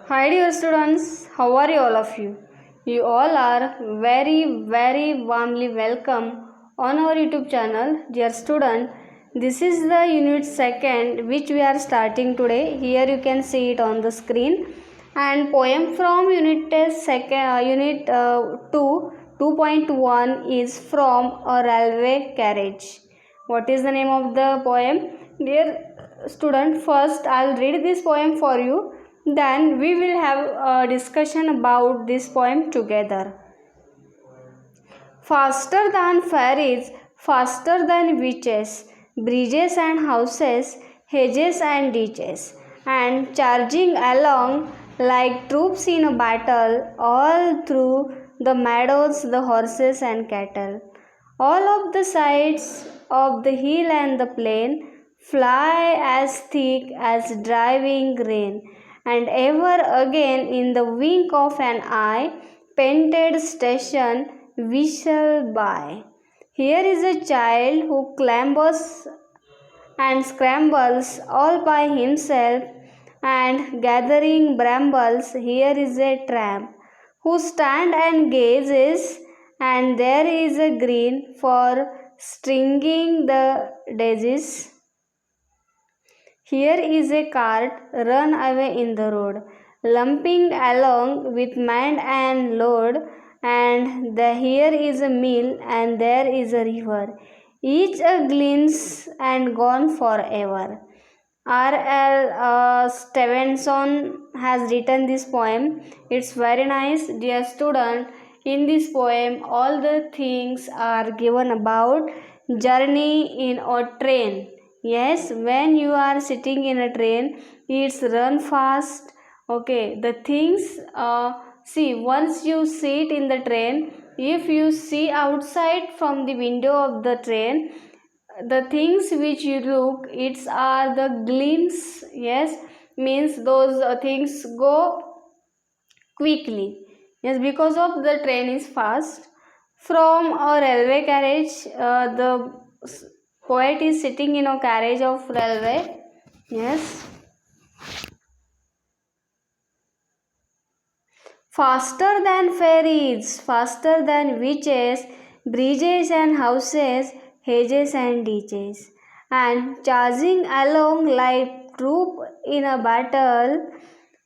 Hi dear students, how are you all of you? You all are very warmly welcome on our YouTube channel. Dear student, this is the unit second which we are starting today. Here you can see it on the screen. And poem from unit test second unit 2 2.1 is from a railway carriage. What is the name of the poem? Dear student, first I'll read this poem for you, then we will have a discussion about this poem together. Faster than ferries, faster than witches, bridges and houses, hedges and ditches, and charging along like troops in a battle, all through the meadows, the horses and cattle. All of the sides of the hill and the plain fly as thick as driving rain, and ever again in the wink of an eye, painted station whistle by. Here is a child who clambers and scrambles all by himself, and gathering brambles. Here is a tramp who stands and gazes, and there is a green for stringing the daisies. Here is a cart run away in the road, lumping along with man and load, and here is a mill and there is a river, each a glimpse and gone forever. R.L. Stevenson has written this poem. It's very nice, dear student. In this poem, all the things are given about journey in a train. Yes, when you are sitting in a train, it's run fast. Okay, the things. See, once you sit in the train, if you see outside from the window of the train, the things which you look, it's are the glimpse. Yes, means those things go quickly. Yes, because of the train is fast. From a railway carriage, the poet is sitting in a carriage of railway. Yes. Faster than ferries, faster than witches, bridges and houses, hedges and ditches, and charging along like troop in a battle,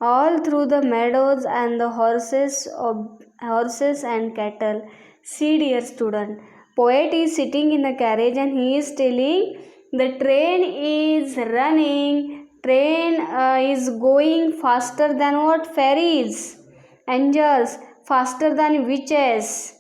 all through the meadows and the horses and cattle. See, dear student, poet is sitting in a carriage and he is telling the train is running, train is going faster than what? Ferries, angels, faster than witches.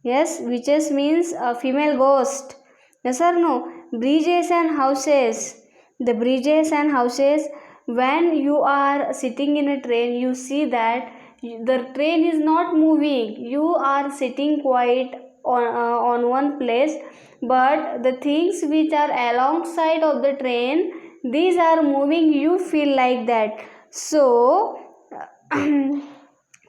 Yes, witches means a female ghost. Yes or no? Bridges and houses. The bridges and houses, when you are sitting in a train, you see that the train is not moving. You are sitting quiet on one place, but the things which are alongside of the train, these are moving. You feel like that. So,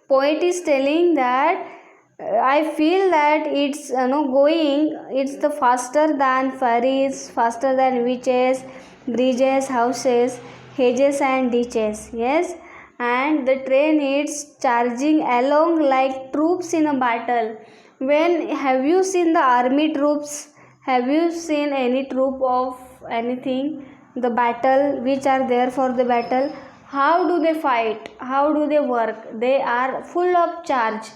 poet is telling that I feel that it's going, it's the faster than ferries, faster than witches, bridges, houses, hedges and ditches. Yes, and the train is charging along like troops in a battle. When have you seen the army troops? Have you seen any troop of anything? The battle which are there for the battle. How do they fight? How do they work? They are full of charge,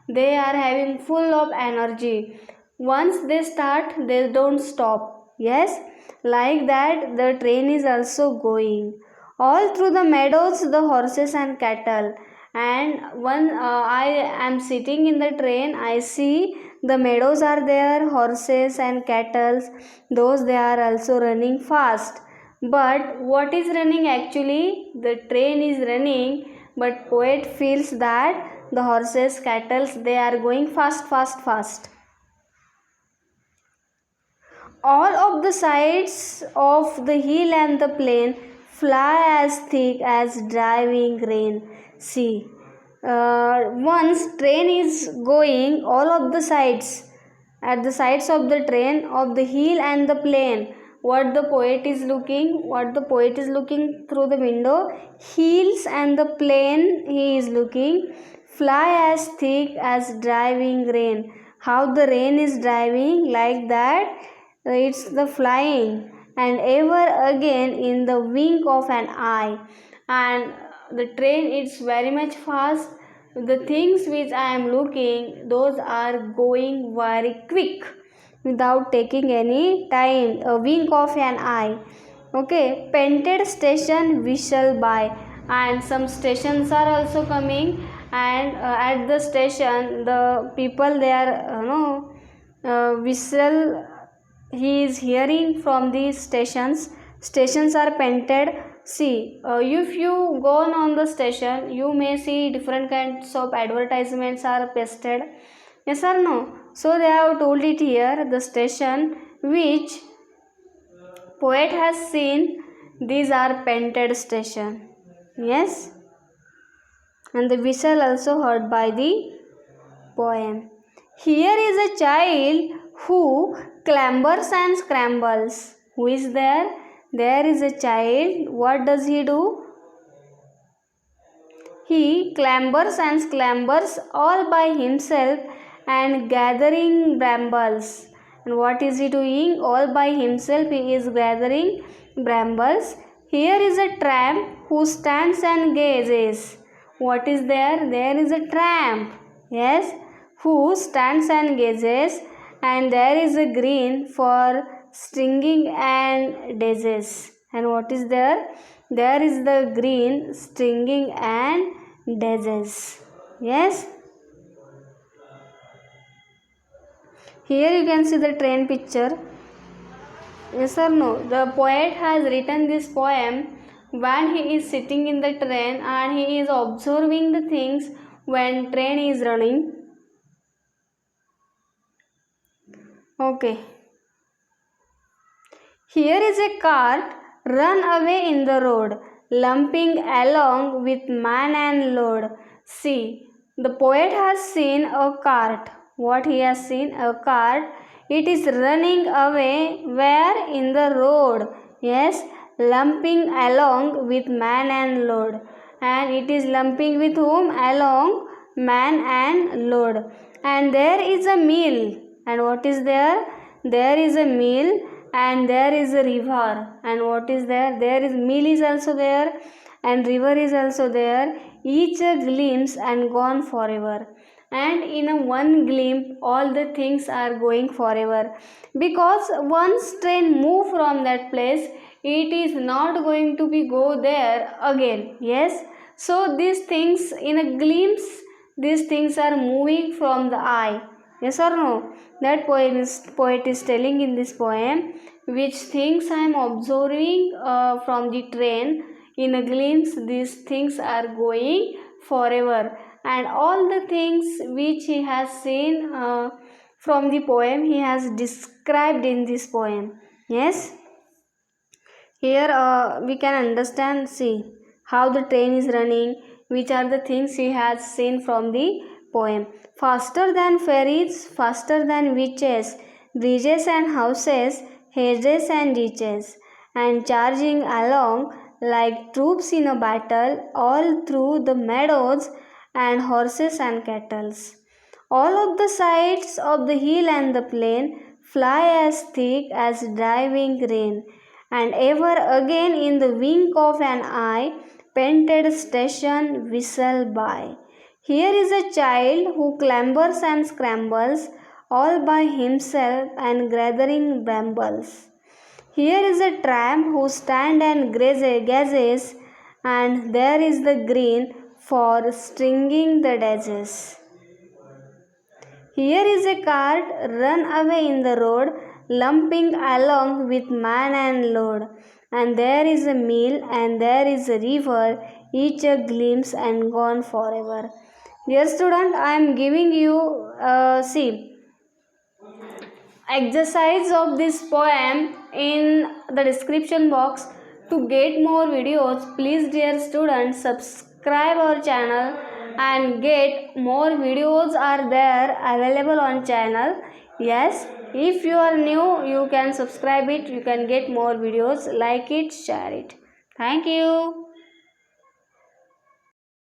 they are having full of energy. Once they start, they don't stop. Yes, like that the train is also going all through the meadows, the horses and cattle. And when I am sitting in the train, I see the meadows are there, horses and cattle, those they are also running fast. But what is running actually? The train is running, but poet feels that the horses, cattle, they are going fast. All of the sides of the hill and the plain fly as thick as driving rain. See, once train is going, all of the sides, at the sides of the train of the hill and the plain, what the poet is looking through the window? Hills and the plain he is looking. Fly as thick as driving rain. How the rain is driving, like that it's the flying, and ever again in the wink of an eye. And the train, it's very much fast. The things which I am looking, those are going very quick without taking any time, a wink of an eye. Okay, painted station whistle by, and some stations are also coming, and at the station the people they are whistle he is hearing from these stations are painted. See, if you go on the station, you may see different kinds of advertisements are pasted. Yes or no? So they have told it here, the station which poet has seen, these are painted station. Yes, and the whistle also heard by the poem. Here is a child who clambers and scrambles. Who is there? There is a child. What does he do? He clambers and scrambles all by himself and gathering brambles. And what is he doing? All by himself he is gathering brambles. Here is a tramp who stands and gazes. What is there? There is a tramp. Yes, who stands and gazes, and there is a green for stringing and daisies. And what is there? There is the green stringing and daisies. Yes, here you can see the train picture. Yes or no? The poet has written this poem when he is sitting in the train and he is observing the things when train is running. Okay. Here is a cart run away in the road, lumping along with man and load. See, the poet has seen a cart. What he has seen? A cart. It is running away where? In the road. Yes, lumping along with man and load. And it is lumping with whom? Along man and load. And there is a mill. And what is there? There is a mill, and there is a river. And what is there? There is mill is also there, and river is also there. Each a glimpse and gone forever. And in a one glimpse all the things are going forever, because once train move from that place, it is not going to be go there again. Yes, so these things in a glimpse, these things are moving from the eye. Yes or no? That poet is telling in this poem, which things I am observing from the train, in a glimpse these things are going forever. And all the things which he has seen from the poem, he has described in this poem. Yes, here we can understand, see how the train is running, which are the things he has seen from the poem. Faster than ferries, faster than witches, bridges and houses, hedges and ditches, and charging along like troops in a battle, all through the meadows and horses and cattle. All of the sides of the hill and the plain fly as thick as driving rain, and ever again in the wink of an eye, painted station whistle by. Here is a child who clambers and scrambles all by himself and gathering brambles. Here is a tramp who stands and gazes, and there is the green for stringing the daisies. Here is a cart run away in the road, lumping along with man and load. And there is a mill, and there is a river, each a glimpse and gone forever. Dear student, I am giving you, exercise of this poem in the description box. To get more videos, please dear students, subscribe our channel and get more videos are there available on channel. Yes, If you are new, you can subscribe it. You can get more videos. Like it, share it. Thank you.